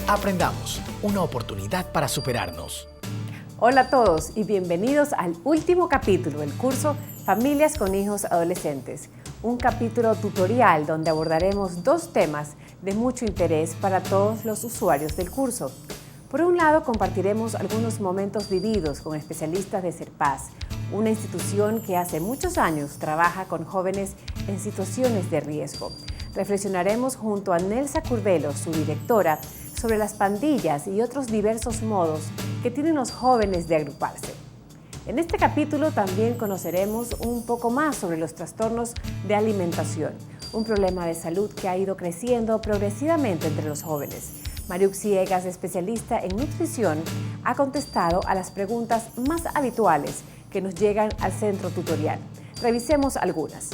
Aprendamos, una oportunidad para superarnos. Hola a todos y bienvenidos al último capítulo del curso Familias con Hijos Adolescentes. Un capítulo tutorial donde abordaremos dos temas de mucho interés para todos los usuarios del curso. Por un lado, compartiremos algunos momentos vividos con especialistas de Serpaz, una institución que hace muchos años trabaja con jóvenes en situaciones de riesgo. Reflexionaremos junto a Nelsa Curvelo, su directora, sobre las pandillas y otros diversos modos que tienen los jóvenes de agruparse. En este capítulo también conoceremos un poco más sobre los trastornos de alimentación, un problema de salud que ha ido creciendo progresivamente entre los jóvenes. Mariux Ciegas, especialista en nutrición, ha contestado a las preguntas más habituales que nos llegan al centro tutorial. Revisemos algunas.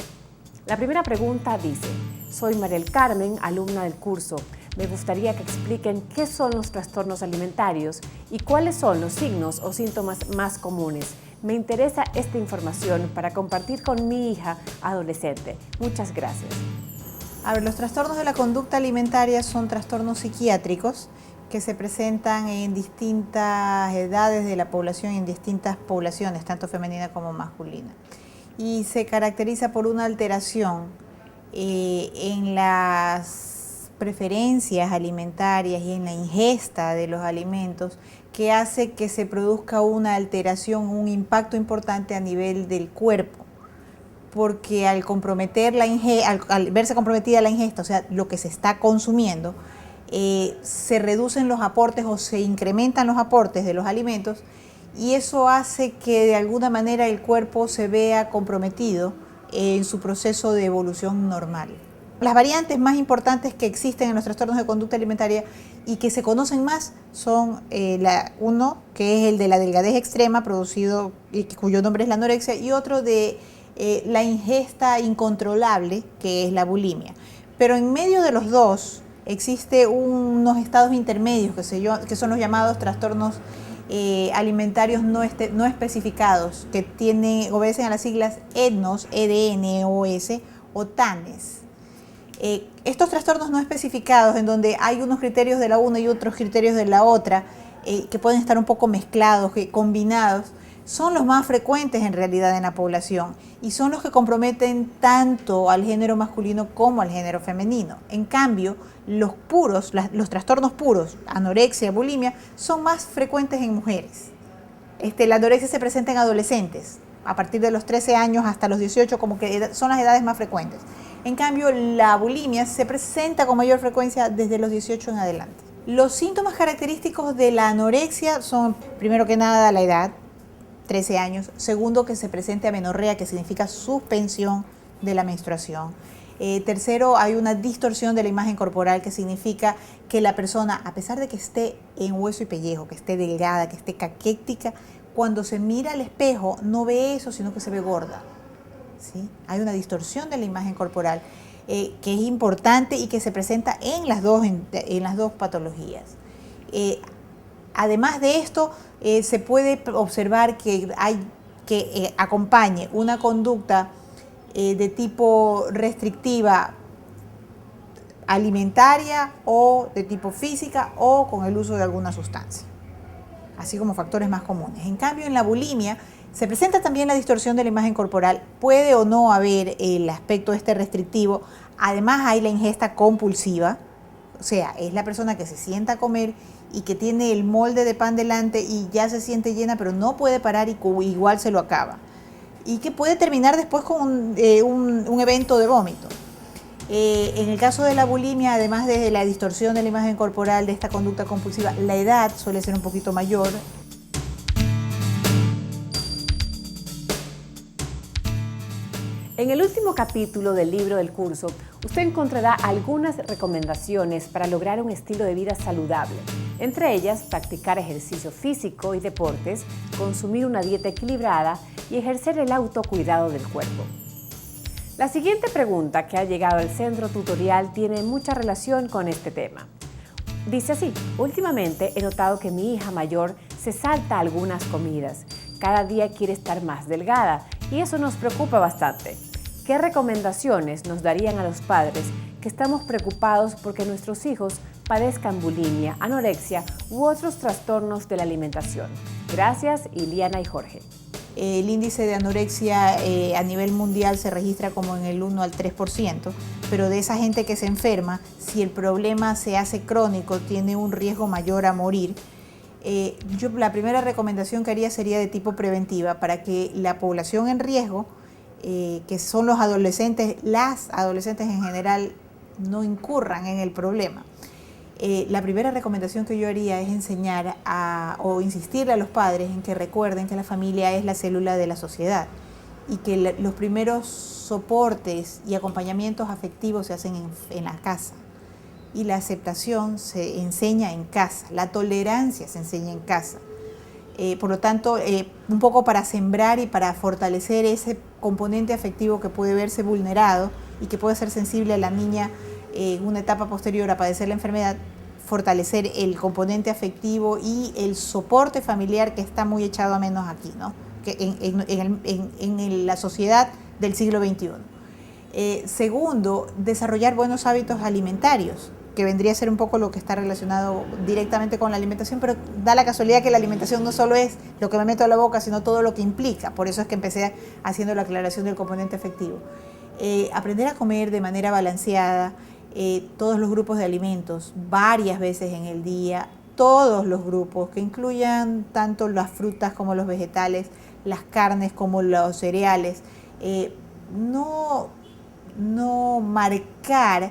La primera pregunta dice: soy Mariel Carmen, alumna del curso. Me gustaría que expliquen qué son los trastornos alimentarios y cuáles son los signos o síntomas más comunes. Me interesa esta información para compartir con mi hija adolescente. Muchas gracias. Los trastornos de la conducta alimentaria son trastornos psiquiátricos que se presentan en distintas edades de la población y en distintas poblaciones, tanto femenina como masculina. Y se caracteriza por una alteración en las preferencias alimentarias y en la ingesta de los alimentos que hace que se produzca una alteración, un impacto importante a nivel del cuerpo. Porque al verse comprometida la ingesta, o sea, lo que se está consumiendo, se reducen los aportes o se incrementan los aportes de los alimentos y eso hace que de alguna manera el cuerpo se vea comprometido en su proceso de evolución normal. Las variantes más importantes que existen en los trastornos de conducta alimentaria y que se conocen más son uno, que es el de la delgadez extrema, cuyo nombre es la anorexia, y otro de la ingesta incontrolable, que es la bulimia. Pero en medio de los dos existe unos estados intermedios que son los llamados trastornos alimentarios no especificados, que obedecen a las siglas EDNOS, EDNOS o TANES. Estos trastornos no especificados, en donde hay unos criterios de la una y otros criterios de la otra, que pueden estar un poco mezclados, combinados, son los más frecuentes en realidad en la población y son los que comprometen tanto al género masculino como al género femenino. En cambio, los trastornos puros, anorexia, bulimia, son más frecuentes en mujeres. La anorexia se presenta en adolescentes, a partir de los 13 años hasta los 18, como que son las edades más frecuentes. En cambio, la bulimia se presenta con mayor frecuencia desde los 18 en adelante. Los síntomas característicos de la anorexia son, primero que nada, la edad, 13 años. Segundo, que se presente amenorrea, que significa suspensión de la menstruación. Tercero, hay una distorsión de la imagen corporal, que significa que la persona, a pesar de que esté en hueso y pellejo, que esté delgada, que esté caquética, cuando se mira al espejo no ve eso, sino que se ve gorda. ¿Sí? Hay una distorsión de la imagen corporal que es importante y que se presenta en las dos patologías. Además de esto, se puede observar que acompañe una conducta de tipo restrictiva alimentaria o de tipo física o con el uso de alguna sustancia, así como factores más comunes. En cambio, en la bulimia se presenta también la distorsión de la imagen corporal. Puede o no haber el aspecto restrictivo. Además, hay la ingesta compulsiva, o sea, es la persona que se sienta a comer y que tiene el molde de pan delante y ya se siente llena, pero no puede parar y igual se lo acaba. Y que puede terminar después con un evento de vómito. En el caso de la bulimia, además de la distorsión de la imagen corporal de esta conducta compulsiva, la edad suele ser un poquito mayor. En el último capítulo del libro del curso, usted encontrará algunas recomendaciones para lograr un estilo de vida saludable. Entre ellas, practicar ejercicio físico y deportes, consumir una dieta equilibrada y ejercer el autocuidado del cuerpo. La siguiente pregunta que ha llegado al centro tutorial tiene mucha relación con este tema. Dice así: últimamente he notado que mi hija mayor se salta algunas comidas. Cada día quiere estar más delgada y eso nos preocupa bastante. ¿Qué recomendaciones nos darían a los padres que estamos preocupados porque nuestros hijos padezcan bulimia, anorexia u otros trastornos de la alimentación. Gracias, Iliana y Jorge. El índice de anorexia a nivel mundial se registra como en el 1 al 3%, pero de esa gente que se enferma, si el problema se hace crónico, tiene un riesgo mayor a morir. Yo la primera recomendación que haría sería de tipo preventiva para que la población en riesgo, que son los adolescentes, las adolescentes en general, no incurran en el problema. La primera recomendación que yo haría es enseñar o insistirle a los padres en que recuerden que la familia es la célula de la sociedad y que los primeros soportes y acompañamientos afectivos se hacen en la casa y la aceptación se enseña en casa, la tolerancia se enseña en casa. Por lo tanto, un poco para sembrar y para fortalecer ese componente afectivo que puede verse vulnerado y que puede ser sensible a la niña en una etapa posterior a padecer la enfermedad, fortalecer el componente afectivo y el soporte familiar que está muy echado a menos aquí, ¿no? Que en la sociedad del siglo XXI. Segundo, desarrollar buenos hábitos alimentarios, que vendría a ser un poco lo que está relacionado directamente con la alimentación, pero da la casualidad que la alimentación no solo es lo que me meto a la boca, sino todo lo que implica. Por eso es que empecé haciendo la aclaración del componente afectivo. Aprender a comer de manera balanceada, todos los grupos de alimentos, varias veces en el día, todos los grupos, que incluyan tanto las frutas como los vegetales, las carnes como los cereales, no marcar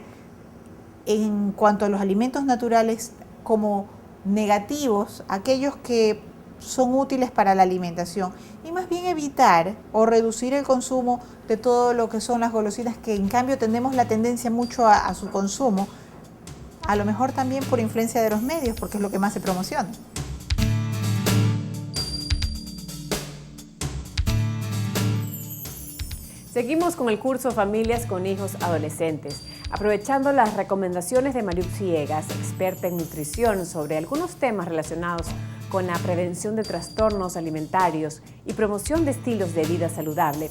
en cuanto a los alimentos naturales como negativos aquellos que son útiles para la alimentación y más bien evitar o reducir el consumo de todo lo que son las golosinas, que en cambio tenemos la tendencia mucho a su consumo, a lo mejor también por influencia de los medios, porque es lo que más se promociona. Seguimos con el curso Familias con Hijos Adolescentes, aprovechando las recomendaciones de Mariup Ciegas, experta en nutrición, sobre algunos temas relacionados con la prevención de trastornos alimentarios y promoción de estilos de vida saludable.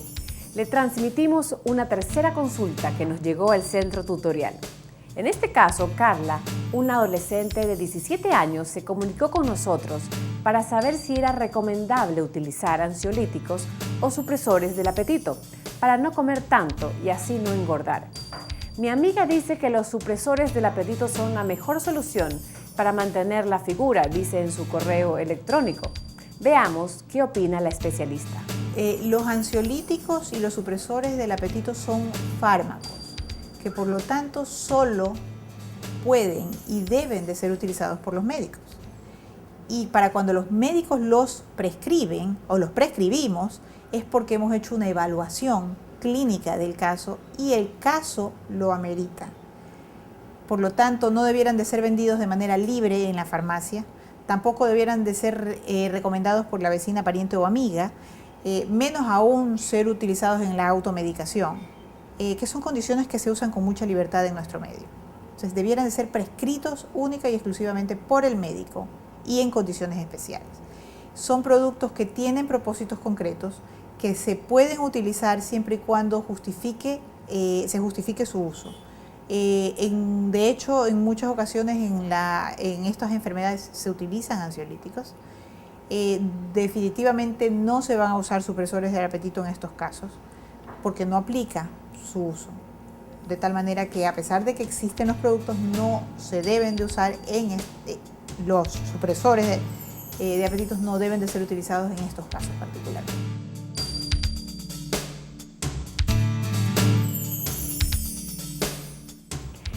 Le transmitimos una tercera consulta que nos llegó al centro tutorial. En este caso, Carla, una adolescente de 17 años, se comunicó con nosotros para saber si era recomendable utilizar ansiolíticos o supresores del apetito para no comer tanto y así no engordar. Mi amiga dice que los supresores del apetito son la mejor solución para mantener la figura, dice en su correo electrónico. Veamos qué opina la especialista. Los ansiolíticos y los supresores del apetito son fármacos que por lo tanto solo pueden y deben de ser utilizados por los médicos. Y para cuando los médicos los prescriben o los prescribimos es porque hemos hecho una evaluación clínica del caso y el caso lo amerita. Por lo tanto, no debieran de ser vendidos de manera libre en la farmacia, tampoco debieran de ser recomendados por la vecina, pariente o amiga, menos aún ser utilizados en la automedicación, que son condiciones que se usan con mucha libertad en nuestro medio. Entonces, debieran de ser prescritos única y exclusivamente por el médico y en condiciones especiales. Son productos que tienen propósitos concretos, que se pueden utilizar siempre y cuando se justifique su uso. De hecho, en muchas ocasiones en estas enfermedades se utilizan ansiolíticos. Definitivamente no se van a usar supresores del apetito en estos casos, porque no aplica su uso. De tal manera que a pesar de que existen los productos, no se deben de usar los supresores de apetitos no deben de ser utilizados en estos casos particulares.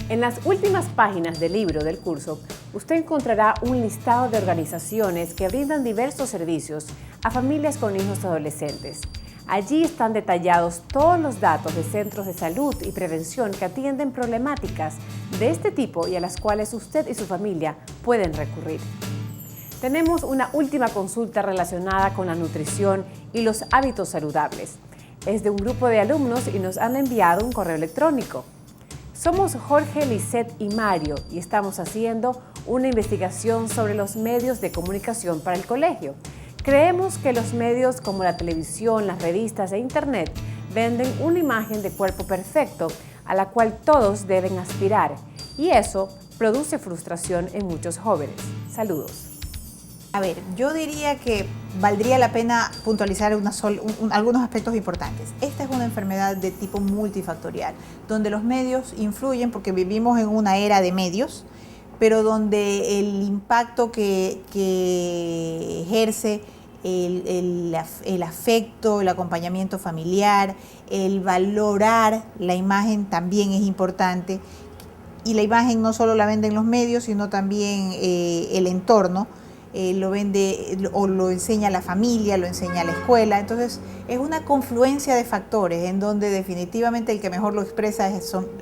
En las últimas páginas del libro del curso, usted encontrará un listado de organizaciones que brindan diversos servicios a familias con hijos adolescentes. Allí están detallados todos los datos de centros de salud y prevención que atienden problemáticas de este tipo y a las cuales usted y su familia pueden recurrir. Tenemos una última consulta relacionada con la nutrición y los hábitos saludables. Es de un grupo de alumnos y nos han enviado un correo electrónico. Somos Jorge, Lisette y Mario y estamos haciendo una investigación sobre los medios de comunicación para el colegio. Creemos que los medios como la televisión, las revistas e internet venden una imagen de cuerpo perfecto a la cual todos deben aspirar y eso produce frustración en muchos jóvenes. Saludos. A ver, yo diría que valdría la pena puntualizar algunos aspectos importantes. Esta es una enfermedad de tipo multifactorial, donde los medios influyen porque vivimos en una era de medios, pero donde el impacto que ejerce el afecto, el acompañamiento familiar, el valorar la imagen también es importante. Y la imagen no solo la venden los medios, sino también el entorno. Lo vende o lo enseña la familia, lo enseña la escuela. Entonces es una confluencia de factores en donde definitivamente el que mejor lo expresa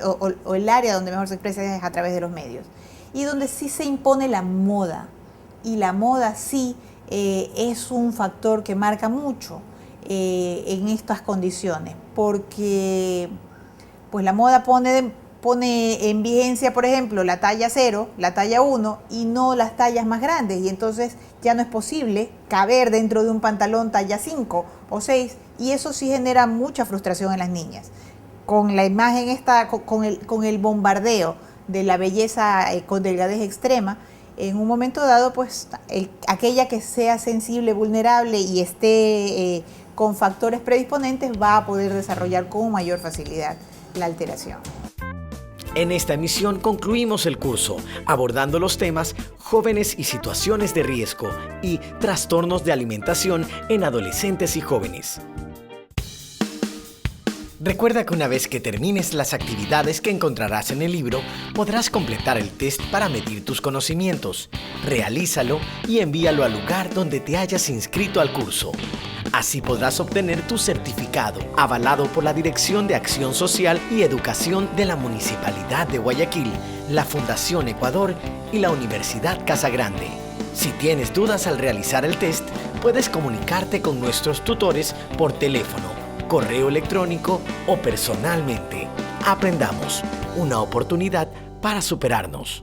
o el área donde mejor se expresa es a través de los medios. Y donde sí se impone la moda. Y la moda sí es un factor que marca mucho en estas condiciones. Porque pues la moda pone en vigencia, por ejemplo, la talla 0, la talla 1 y no las tallas más grandes. Y entonces ya no es posible caber dentro de un pantalón talla 5 o 6 y eso sí genera mucha frustración en las niñas. Con la imagen esta, con el bombardeo de la belleza con delgadez extrema, en un momento dado, pues aquella que sea sensible, vulnerable y esté con factores predisponentes va a poder desarrollar con mayor facilidad la alteración. En esta emisión concluimos el curso abordando los temas jóvenes y situaciones de riesgo y trastornos de alimentación en adolescentes y jóvenes. Recuerda que una vez que termines las actividades que encontrarás en el libro, podrás completar el test para medir tus conocimientos. Realízalo y envíalo al lugar donde te hayas inscrito al curso. Así podrás obtener tu certificado, avalado por la Dirección de Acción Social y Educación de la Municipalidad de Guayaquil, la Fundación Ecuador y la Universidad Casagrande. Si tienes dudas al realizar el test, puedes comunicarte con nuestros tutores por teléfono, correo electrónico o personalmente. Aprendamos, una oportunidad para superarnos.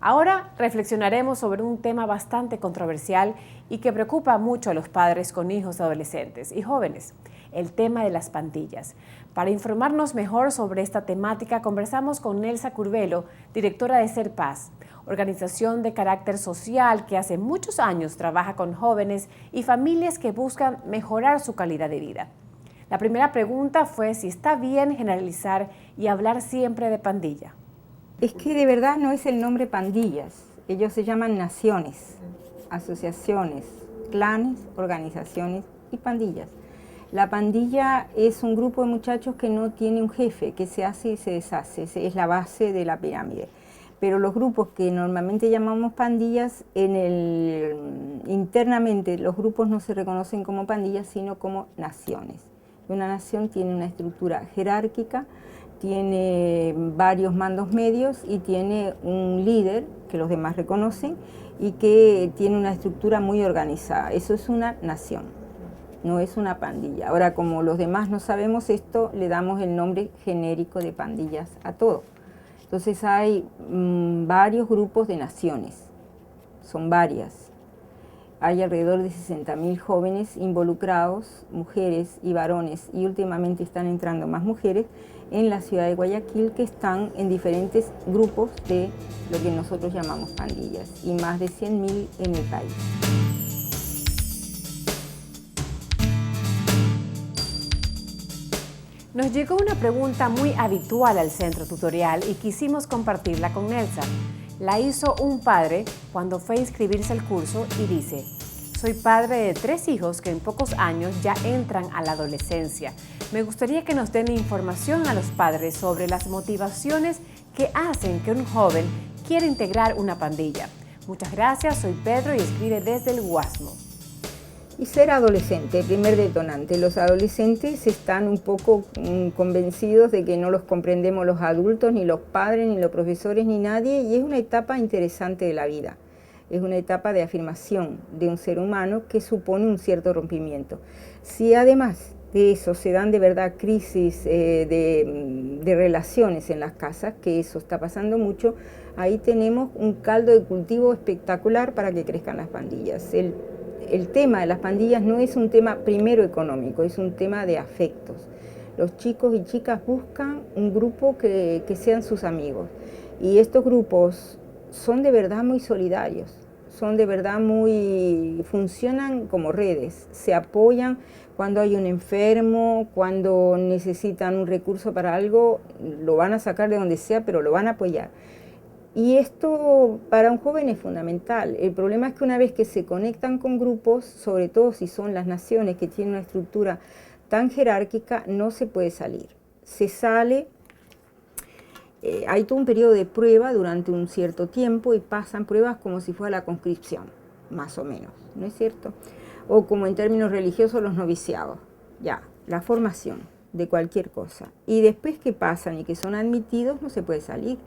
Ahora reflexionaremos sobre un tema bastante controversial y que preocupa mucho a los padres con hijos adolescentes y jóvenes, el tema de las pandillas. Para informarnos mejor sobre esta temática, conversamos con Nelsa Curbelo, directora de Ser Paz, organización de carácter social que hace muchos años trabaja con jóvenes y familias que buscan mejorar su calidad de vida. La primera pregunta fue si está bien generalizar y hablar siempre de pandilla. Es que de verdad no es el nombre pandillas, ellos se llaman naciones, asociaciones, clanes, organizaciones y pandillas. La pandilla es un grupo de muchachos que no tiene un jefe, que se hace y se deshace, es la base de la pirámide. Pero los grupos que normalmente llamamos pandillas, internamente los grupos no se reconocen como pandillas, sino como naciones. Una nación tiene una estructura jerárquica, tiene varios mandos medios y tiene un líder que los demás reconocen y que tiene una estructura muy organizada. Eso es una nación, no es una pandilla. Ahora, como los demás no sabemos esto, le damos el nombre genérico de pandillas a todo. Entonces hay varios grupos de naciones, son varias. Hay alrededor de 60.000 jóvenes involucrados, mujeres y varones, y últimamente están entrando más mujeres en la ciudad de Guayaquil que están en diferentes grupos de lo que nosotros llamamos pandillas, y más de 100.000 en el país. Nos llegó una pregunta muy habitual al centro tutorial y quisimos compartirla con Nelsa. La hizo un padre cuando fue a inscribirse al curso y dice: soy padre de 3 hijos que en pocos años ya entran a la adolescencia. Me gustaría que nos den información a los padres sobre las motivaciones que hacen que un joven quiera integrar una pandilla. Muchas gracias, soy Pedro y escribe desde el Guasmo. Y ser adolescente, el primer detonante. Los adolescentes están un poco convencidos de que no los comprendemos los adultos, ni los padres, ni los profesores, ni nadie, y es una etapa interesante de la vida. Es una etapa de afirmación de un ser humano que supone un cierto rompimiento. Si además de eso se dan de verdad crisis de relaciones en las casas, que eso está pasando mucho, ahí tenemos un caldo de cultivo espectacular para que crezcan las pandillas. El tema de las pandillas no es un tema primero económico, es un tema de afectos. Los chicos y chicas buscan un grupo que sean sus amigos. Y estos grupos son de verdad muy solidarios, funcionan como redes, se apoyan cuando hay un enfermo, cuando necesitan un recurso para algo, lo van a sacar de donde sea, pero lo van a apoyar. Y esto para un joven es fundamental. El problema es que una vez que se conectan con grupos, sobre todo si son las naciones que tienen una estructura tan jerárquica, no se puede salir. Se sale, hay todo un periodo de prueba durante un cierto tiempo y pasan pruebas como si fuera la conscripción, más o menos, ¿no es cierto? O como en términos religiosos los noviciados, ya, la formación de cualquier cosa. Y después que pasan y que son admitidos, no se puede salir.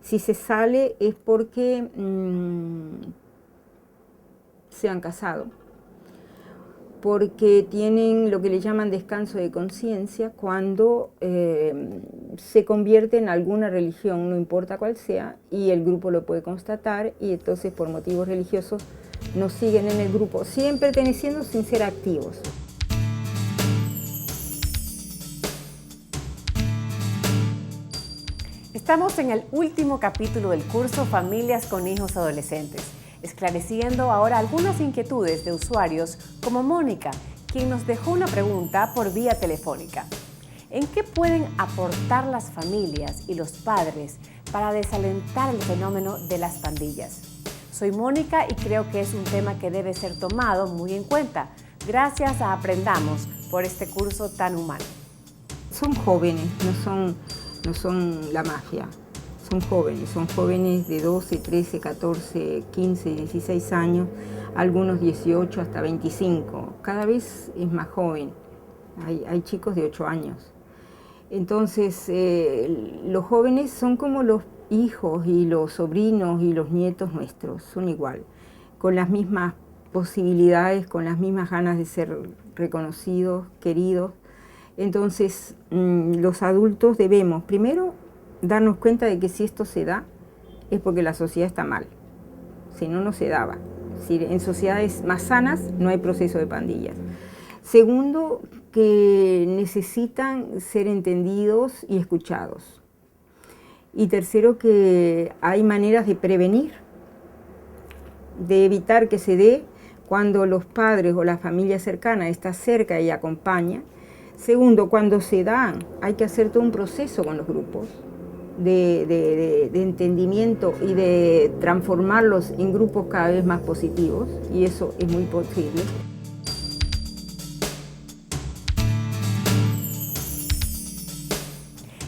Si se sale es porque se han casado, porque tienen lo que le llaman descanso de conciencia cuando se convierte en alguna religión, no importa cuál sea, y el grupo lo puede constatar, y entonces por motivos religiosos no siguen en el grupo, siguen perteneciendo sin ser activos. Estamos en el último capítulo del curso Familias con Hijos Adolescentes, esclareciendo ahora algunas inquietudes de usuarios como Mónica, quien nos dejó una pregunta por vía telefónica. ¿En qué pueden aportar las familias y los padres para desalentar el fenómeno de las pandillas? Soy Mónica y creo que es un tema que debe ser tomado muy en cuenta, gracias a Aprendamos por este curso tan humano. Son jóvenes, no son la mafia, son jóvenes de 12, 13, 14, 15, 16 años, algunos 18 hasta 25, cada vez es más joven, hay chicos de 8 años. Entonces, los jóvenes son como los hijos y los sobrinos y los nietos nuestros, son igual, con las mismas posibilidades, con las mismas ganas de ser reconocidos, queridos. Entonces, los adultos debemos, primero, darnos cuenta de que si esto se da, es porque la sociedad está mal. Si no, no se daba. Si en sociedades más sanas no hay proceso de pandillas. Segundo, que necesitan ser entendidos y escuchados. Y tercero, que hay maneras de prevenir, de evitar que se dé cuando los padres o la familia cercana está cerca y acompaña. Segundo, cuando se dan, hay que hacer todo un proceso con los grupos de entendimiento y de transformarlos en grupos cada vez más positivos, y eso es muy posible.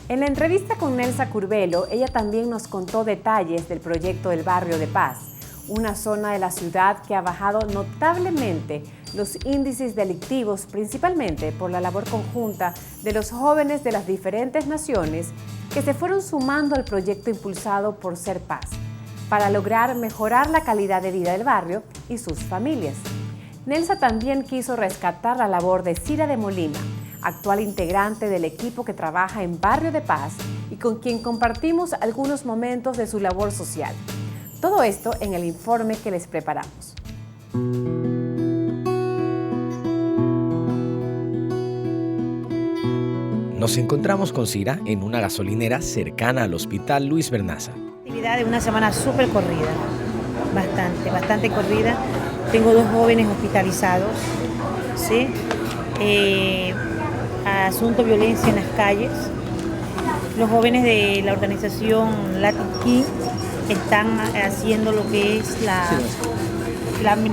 En la entrevista con Nelsa Curbelo, ella también nos contó detalles del proyecto del Barrio de Paz, una zona de la ciudad que ha bajado notablemente los índices delictivos, principalmente por la labor conjunta de los jóvenes de las diferentes naciones que se fueron sumando al proyecto impulsado por Ser Paz, para lograr mejorar la calidad de vida del barrio y sus familias. Nelsa también quiso rescatar la labor de Cira de Molina, actual integrante del equipo que trabaja en Barrio de Paz y con quien compartimos algunos momentos de su labor social. Todo esto en el informe que les preparamos. Nos encontramos con Cira en una gasolinera cercana al Hospital Luis Bernaza. Actividad de una semana súper corrida, bastante corrida. Tengo 2 jóvenes hospitalizados, ¿sí? Asunto violencia en las calles. Los jóvenes de la organización Latin King están haciendo lo que es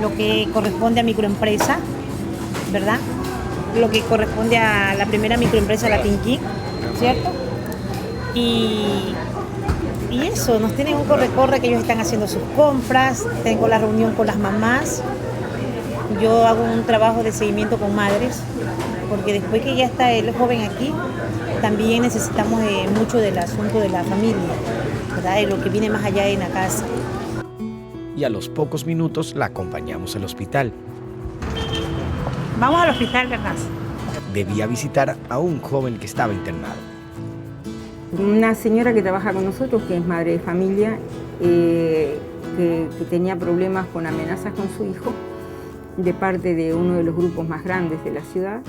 lo que corresponde a microempresa, ¿verdad? Lo que corresponde a la primera microempresa Latin King, ¿cierto? Y eso, nos tienen un corre-corre que ellos están haciendo sus compras, tengo la reunión con las mamás, yo hago un trabajo de seguimiento con madres, porque después que ya está el joven aquí, también necesitamos mucho del asunto de la familia, ¿verdad? De lo que viene más allá en la casa. Y a los pocos minutos la acompañamos al hospital. Vamos al hospital, ¿verdad? Debía visitar a un joven que estaba internado. Una señora que trabaja con nosotros, que es madre de familia, que tenía problemas con amenazas con su hijo, de parte de uno de los grupos más grandes de la ciudad,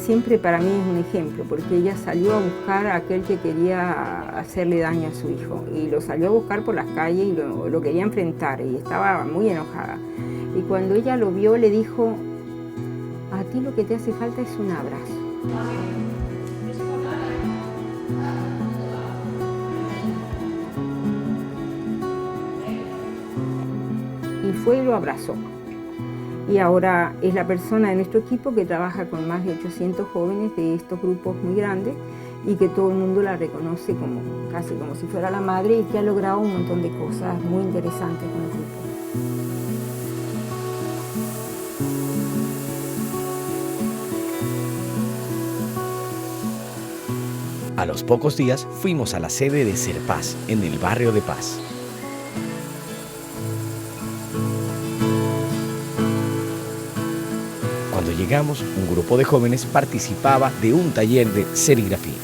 siempre para mí es un ejemplo, porque ella salió a buscar a aquel que quería hacerle daño a su hijo, y lo salió a buscar por las calles y lo quería enfrentar, y estaba muy enojada. Y cuando ella lo vio, le dijo: a ti lo que te hace falta es un abrazo. Y fue y lo abrazó. Y ahora es la persona de nuestro equipo que trabaja con más de 800 jóvenes de estos grupos muy grandes, y que todo el mundo la reconoce como, casi como si fuera la madre, y que ha logrado un montón de cosas muy interesantes con el grupo. A los pocos días fuimos a la sede de Serpaz, en el barrio de Paz. Cuando llegamos, un grupo de jóvenes participaba de un taller de serigrafía.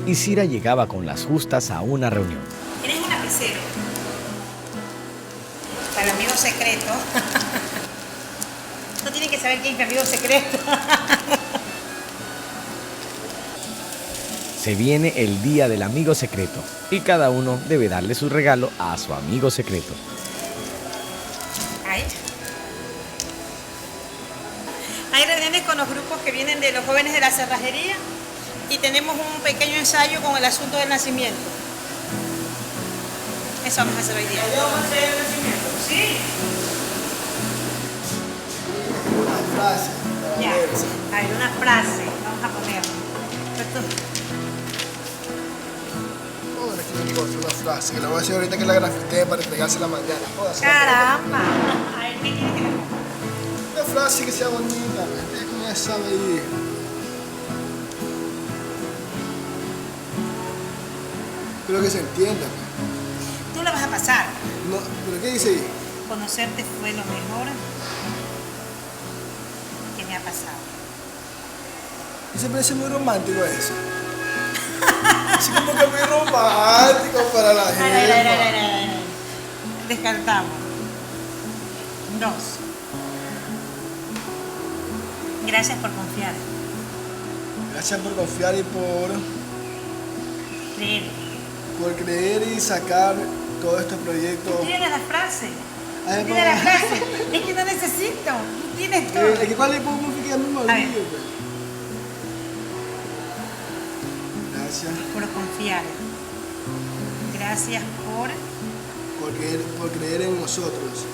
Isira llegaba con las justas a una reunión. ¿Tienes un lapicero? Para el amigo secreto. No tienen que saber quién es mi amigo secreto. Se viene el día del amigo secreto y cada uno debe darle su regalo a su amigo secreto. Hay reuniones con los grupos que vienen de los jóvenes de la cerrajería y tenemos un pequeño ensayo con el asunto del nacimiento. Eso vamos a hacer hoy día. ¿Vamos a hacer el nacimiento? Sí. Una frase. Ya, a ver, una frase. Vamos a poner. Una frase que la voy a hacer ahorita, que la grafité para entregársela mañana. Caramba. A ver, ¿qué tiene que ver? Una frase que sea bonita, ¿me como ya sabe ahí? Creo que se entienda. Tú la vas a pasar. No, ¿pero qué dice ahí? Conocerte fue lo mejor que me ha pasado. Y se parece muy romántico eso. Así como que muy romántico para la gente. Descartamos. 2. Gracias por confiar. Gracias por confiar y Creer. por creer y sacar todos estos proyectos. Tienes la frase. Ay, Tienes la frase. Es que no necesito. Tú tienes todo. Es que cuál es que a mí me olvido. Gracias. Por confiar. Gracias por creer en nosotros.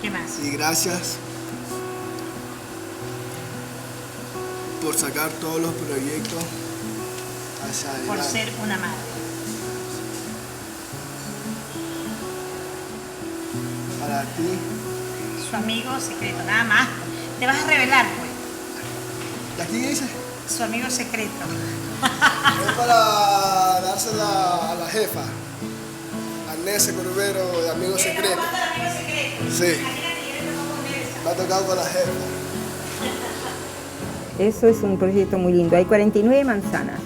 ¿Qué más? Y gracias por sacar todos los proyectos hacia adelante. Por ser una madre. Para ti. Su amigo secreto, nada más. Te vas a revelar, pues. ¿Y aquí qué dice? Su amigo secreto. Es para dársela a la jefa, Agnese Corbero, de Amigo Secreto. Sí. Me ha tocado con la jefa. Eso es un proyecto muy lindo. Hay 49 manzanas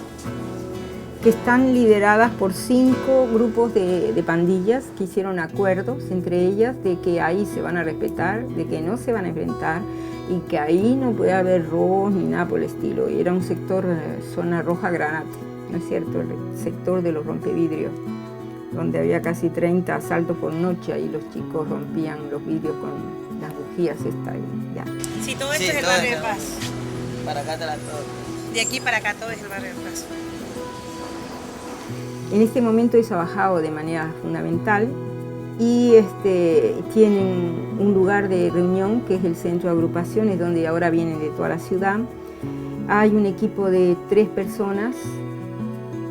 que están lideradas por 5 grupos de pandillas que hicieron acuerdos entre ellas de que ahí se van a respetar, de que no se van a enfrentar y que ahí no puede haber robos ni nada por el estilo. Y era un sector, zona roja Granate, ¿no es cierto? El sector de los rompevidrios, donde había casi 30 asaltos por noche. Ahí los chicos rompían los vidrios con las bujías ya. Sí, todo esto es el barrio de Paz. Para acá está todo. De aquí para acá todo es el barrio de Paz. En este momento eso ha bajado de manera fundamental y tienen un lugar de reunión que es el centro de agrupaciones, donde ahora vienen de toda la ciudad. Hay un equipo de 3 personas,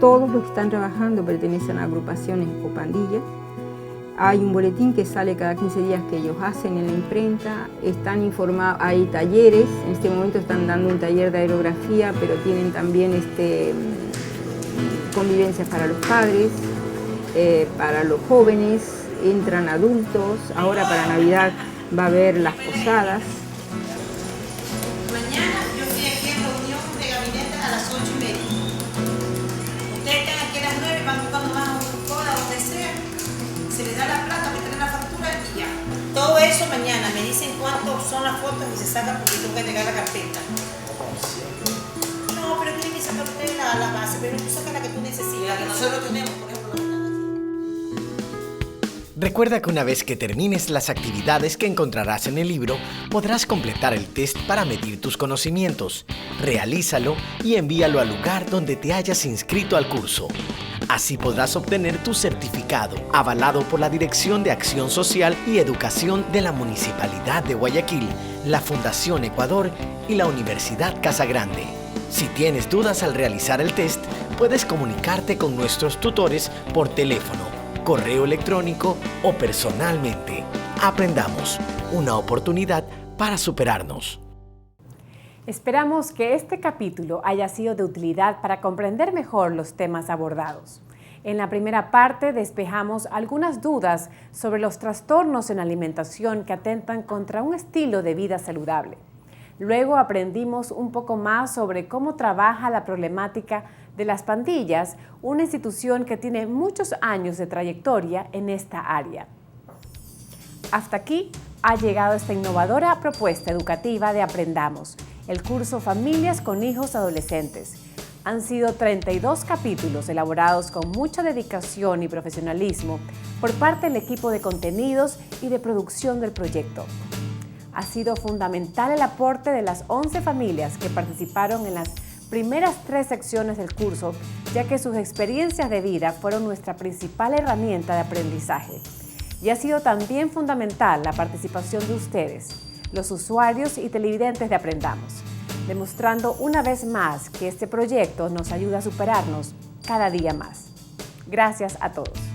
todos los que están trabajando pertenecen a agrupaciones o pandillas. Hay un boletín que sale cada 15 días que ellos hacen en la imprenta, están informados, hay talleres, en este momento están dando un taller de aerografía, pero tienen también convivencias para los padres, para los jóvenes, entran adultos, ahora para Navidad va a haber las posadas. Mañana yo estoy aquí en reunión toman fotos y se sacan porque tengo que entregar la carpeta. No, pero tienen que sacar ustedes la base, pero tú sacas la que tú necesitas. La que nosotros tenemos, por ejemplo. Recuerda que una vez que termines las actividades que encontrarás en el libro, podrás completar el test para medir tus conocimientos. Realízalo y envíalo al lugar donde te hayas inscrito al curso. Así podrás obtener tu certificado, avalado por la Dirección de Acción Social y Educación de la Municipalidad de Guayaquil, la Fundación Ecuador y la Universidad Casa Grande. Si tienes dudas al realizar el test, puedes comunicarte con nuestros tutores por teléfono, correo electrónico o personalmente. Aprendamos, una oportunidad para superarnos. Esperamos que este capítulo haya sido de utilidad para comprender mejor los temas abordados. En la primera parte despejamos algunas dudas sobre los trastornos en alimentación que atentan contra un estilo de vida saludable. Luego aprendimos un poco más sobre cómo trabaja la problemática de las pandillas, una institución que tiene muchos años de trayectoria en esta área. Hasta aquí ha llegado esta innovadora propuesta educativa de Aprendamos, el curso Familias con Hijos Adolescentes. Han sido 32 capítulos elaborados con mucha dedicación y profesionalismo por parte del equipo de contenidos y de producción del proyecto. Ha sido fundamental el aporte de las 11 familias que participaron en las primeras 3 secciones del curso, ya que sus experiencias de vida fueron nuestra principal herramienta de aprendizaje. Y ha sido también fundamental la participación de ustedes, los usuarios y televidentes de Aprendamos, demostrando una vez más que este proyecto nos ayuda a superarnos cada día más. Gracias a todos.